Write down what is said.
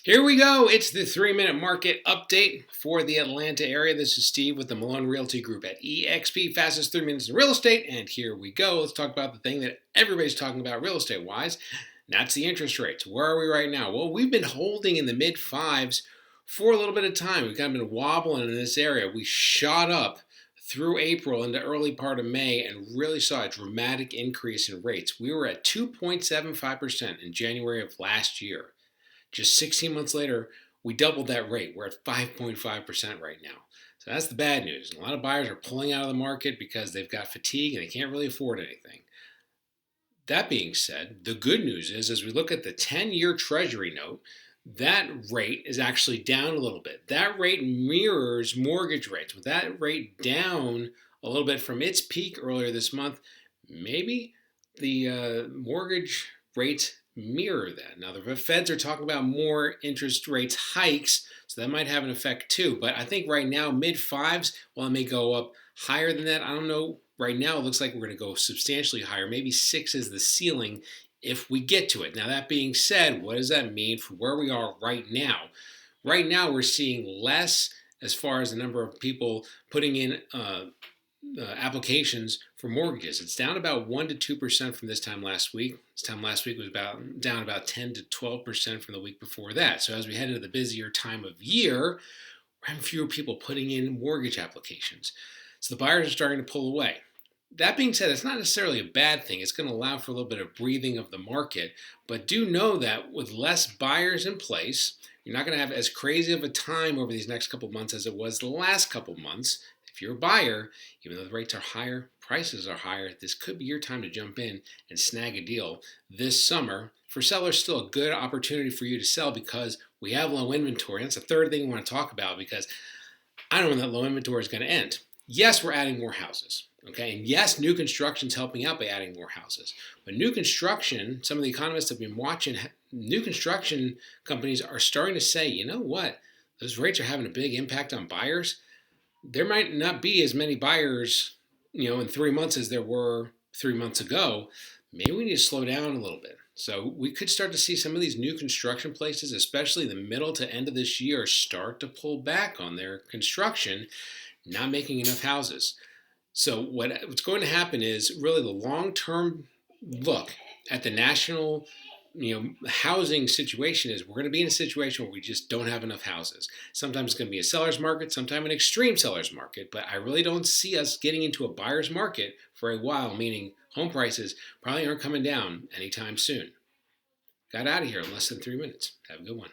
Here we go. It's the 3-minute market update for the Atlanta area. This is Steve with the Malone Realty Group at eXp, fastest 3 minutes in real estate. And here we go. Let's talk about the thing that everybody's talking about real estate wise. And that's the interest rates. Where are we right now? Well, we've been holding in the mid fives for a little bit of time. We've kind of been wobbling in this area. We shot up through April into early part of May and really saw a dramatic increase in rates. We were at 2.75% in January of last year. Just 16 months later, we doubled that rate. We're at 5.5% right now. So that's the bad news. A lot of buyers are pulling out of the market because they've got fatigue and they can't really afford anything. That being said, the good news is as we look at the 10-year Treasury note, that rate is actually down a little bit. That rate mirrors mortgage rates. With that rate down a little bit from its peak earlier this month, maybe the mortgage rates mirror that. Now, the Feds are talking about more interest rates hikes, so that might have an effect too. But I think right now, mid fives, while it may go up higher than that, I don't know. Right now, it looks like we're going to go substantially higher. Maybe 6 is the ceiling if we get to it. Now, that being said, what does that mean for where we are right now? Right now, we're seeing less as far as the number of people putting in applications for mortgages. It's down about 1 to 2% from this time last week. This time last week was down about 10 to 12% from the week before that. So as we head into the busier time of year, we're having fewer people putting in mortgage applications. So the buyers are starting to pull away. That being said, it's not necessarily a bad thing. It's going to allow for a little bit of breathing of the market. But do know that with less buyers in place, you're not going to have as crazy of a time over these next couple months as it was the last couple months. If you're a buyer, even though the rates are higher, prices are higher, this could be your time to jump in and snag a deal this summer. For sellers, still a good opportunity for you to sell because we have low inventory. That's the third thing we want to talk about because I don't know when that low inventory is going to end. Yes, we're adding more houses. Okay, and yes, new construction is helping out by adding more houses. But new construction, some of the economists have been watching, new construction companies are starting to say, you know what, those rates are having a big impact on buyers. There might not be as many buyers, in 3 months as there were 3 months ago. Maybe we need to slow down a little bit. So we could start to see some of these new construction places, especially the middle to end of this year, start to pull back on their construction, not making enough houses. So what's going to happen is really the long-term look at the national housing situation is we're going to be in a situation where we just don't have enough houses. Sometimes it's going to be a seller's market, sometimes an extreme seller's market, but I really don't see us getting into a buyer's market for a while, meaning home prices probably aren't coming down anytime soon. Got out of here in less than 3 minutes. Have a good one.